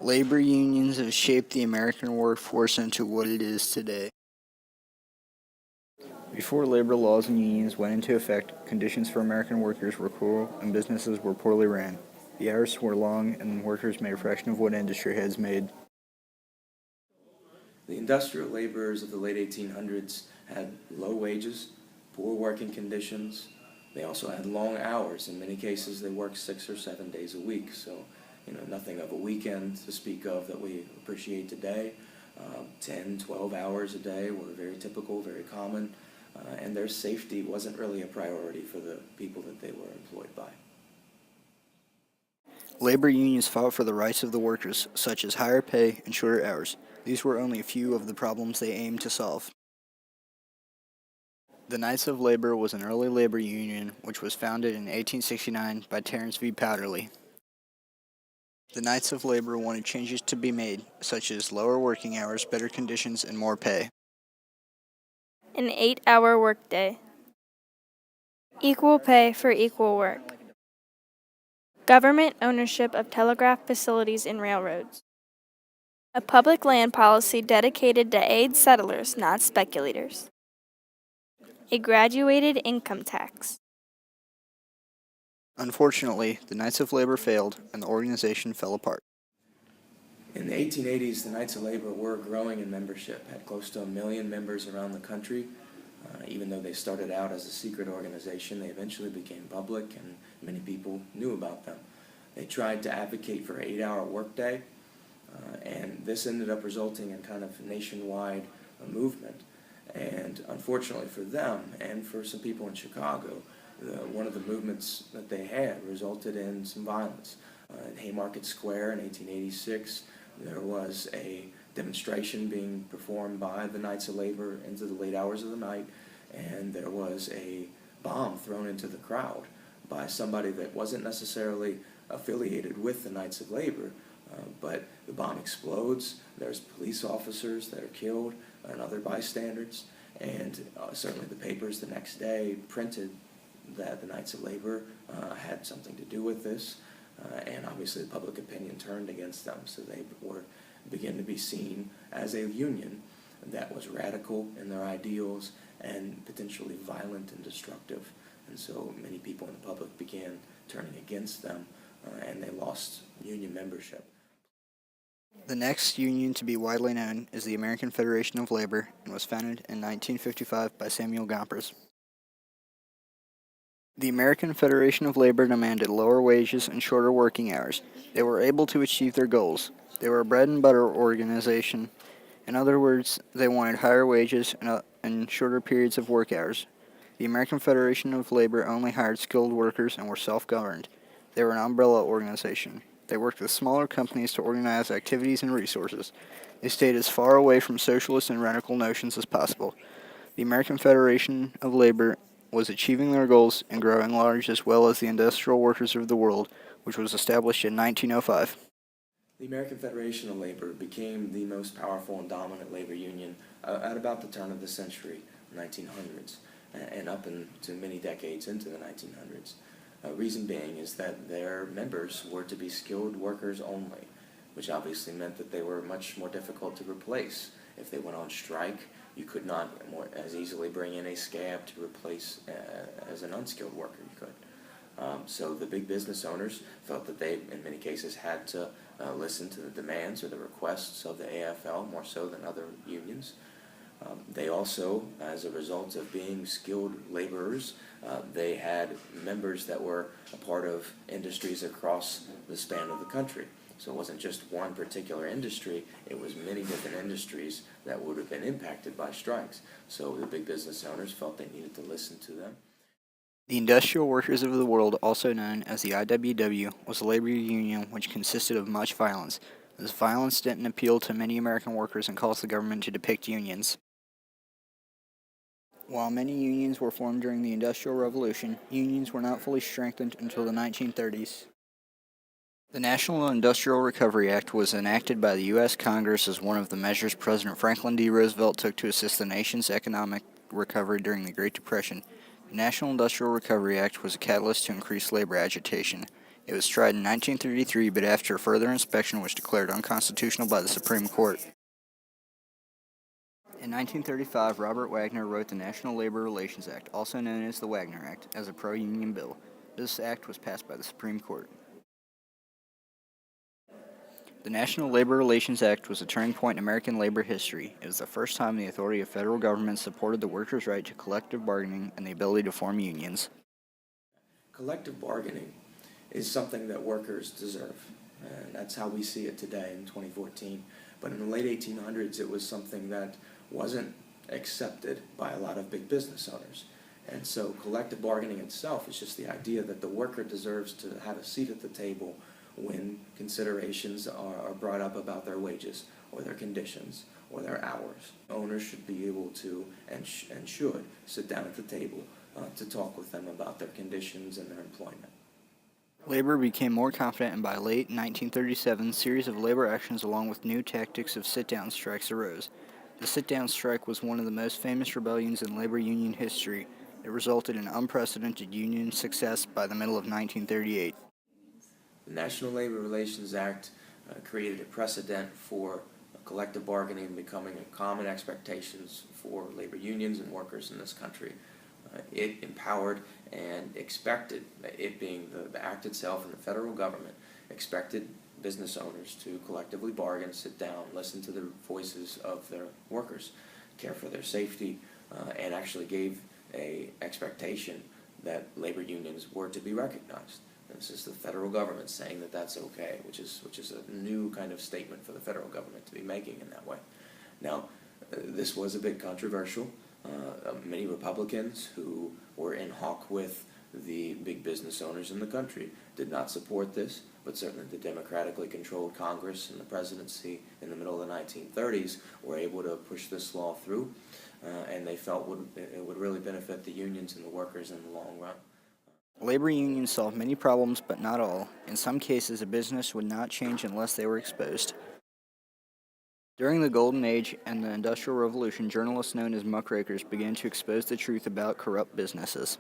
Labor unions have shaped the American workforce into what it is today. Before labor laws and unions went into effect, conditions for American workers were cruel and businesses were poorly ran. The hours were long and workers made a fraction of what industry heads made. The industrial laborers of the late 1800s had low wages, poor working conditions. They also had long hours. In many cases, they worked 6 or 7 days a week. So, nothing of a weekend to speak of that we appreciate today. 10, 12 hours a day were very typical, very common, and their safety wasn't really a priority for the people that they were employed by. Labor unions fought for the rights of the workers, such as higher pay and shorter hours. These were only a few of the problems they aimed to solve. The Knights of Labor was an early labor union which was founded in 1869 by Terence V. Powderly. The Knights of Labor wanted changes to be made, such as lower working hours, better conditions, and more pay. An 8-hour workday. Equal pay for equal work. Government ownership of telegraph facilities and railroads. A public land policy dedicated to aid settlers, not speculators. A graduated income tax. Unfortunately, the Knights of Labor failed and the organization fell apart. In the 1880s, the Knights of Labor were growing in membership, had close to 1 million members around the country. Even though they started out as a secret organization, they eventually became public and many people knew about them. They tried to advocate for an 8-hour workday, and this ended up resulting in kind of nationwide movement. And unfortunately for them and for some people in Chicago, one of the movements that they had resulted in some violence. In Haymarket Square in 1886, there was a demonstration being performed by the Knights of Labor into the late hours of the night, and there was a bomb thrown into the crowd by somebody that wasn't necessarily affiliated with the Knights of Labor, but the bomb explodes. There's police officers that are killed and other bystanders, and certainly the papers the next day printed that the Knights of Labor had something to do with this, and obviously the public opinion turned against them, so they began to be seen as a union that was radical in their ideals and potentially violent and destructive. And so many people in the public began turning against them, and they lost union membership. The next union to be widely known is the American Federation of Labor and was founded in 1955 by Samuel Gompers. The American Federation of Labor demanded lower wages and shorter working hours. They were able to achieve their goals. They were a bread and butter organization. In other words, they wanted higher wages and shorter periods of work hours. The American Federation of Labor only hired skilled workers and were self-governed. They were an umbrella organization. They worked with smaller companies to organize activities and resources. They stayed as far away from socialist and radical notions as possible. The American Federation of Labor was achieving their goals and growing large as well as the Industrial Workers of the World, which was established in 1905. The American Federation of Labor became the most powerful and dominant labor union at about the turn of the century, 1900s, and up into many decades into the 1900s. Reason being is that their members were to be skilled workers only, which obviously meant that they were much more difficult to replace. If they went on strike, you could not as easily bring in a scab to replace as an unskilled worker you could. So the big business owners felt that they, in many cases, had to listen to the demands or the requests of the AFL more so than other unions. They also, as a result of being skilled laborers, they had members that were a part of industries across the span of the country. So it wasn't just one particular industry, it was many different industries that would have been impacted by strikes. So the big business owners felt they needed to listen to them. The Industrial Workers of the World, also known as the IWW, was a labor union which consisted of much violence. This violence didn't appeal to many American workers and caused the government to depict unions. While many unions were formed during the Industrial Revolution, unions were not fully strengthened until the 1930s. The National Industrial Recovery Act was enacted by the U.S. Congress as one of the measures President Franklin D. Roosevelt took to assist the nation's economic recovery during the Great Depression. The National Industrial Recovery Act was a catalyst to increase labor agitation. It was tried in 1933, but after further inspection was declared unconstitutional by the Supreme Court. In 1935, Robert Wagner wrote the National Labor Relations Act, also known as the Wagner Act, as a pro-union bill. This act was passed by the Supreme Court. The National Labor Relations Act was a turning point in American labor history. It was the first time the authority of federal government supported the workers' right to collective bargaining and the ability to form unions. Collective bargaining is something that workers deserve, and that's how we see it today in 2014. But in the late 1800s, it was something that wasn't accepted by a lot of big business owners. And so collective bargaining itself is just the idea that the worker deserves to have a seat at the table when considerations are brought up about their wages or their conditions or their hours. Owners should be able to and should sit down at the table to talk with them about their conditions and their employment. Labor became more confident, and by late 1937, a series of labor actions along with new tactics of sit-down strikes arose. The sit-down strike was one of the most famous rebellions in labor union history. It resulted in unprecedented union success by the middle of 1938. The National Labor Relations Act created a precedent for collective bargaining becoming a common expectations for labor unions and workers in this country. It empowered and expected, it being the act itself and the federal government, expected business owners to collectively bargain, sit down, listen to the voices of their workers, care for their safety, and actually gave a expectation that labor unions were to be recognized. And this is the federal government saying that that's okay, which is a new kind of statement for the federal government to be making in that way. Now, this was a bit controversial. Many Republicans who were in hock with the big business owners in the country did not support this, but certainly the democratically controlled Congress and the presidency in the middle of the 1930s were able to push this law through, and they felt it would really benefit the unions and the workers in the long run. Labor unions solved many problems, but not all. In some cases, a business would not change unless they were exposed. During the Golden Age and the Industrial Revolution, journalists known as muckrakers began to expose the truth about corrupt businesses.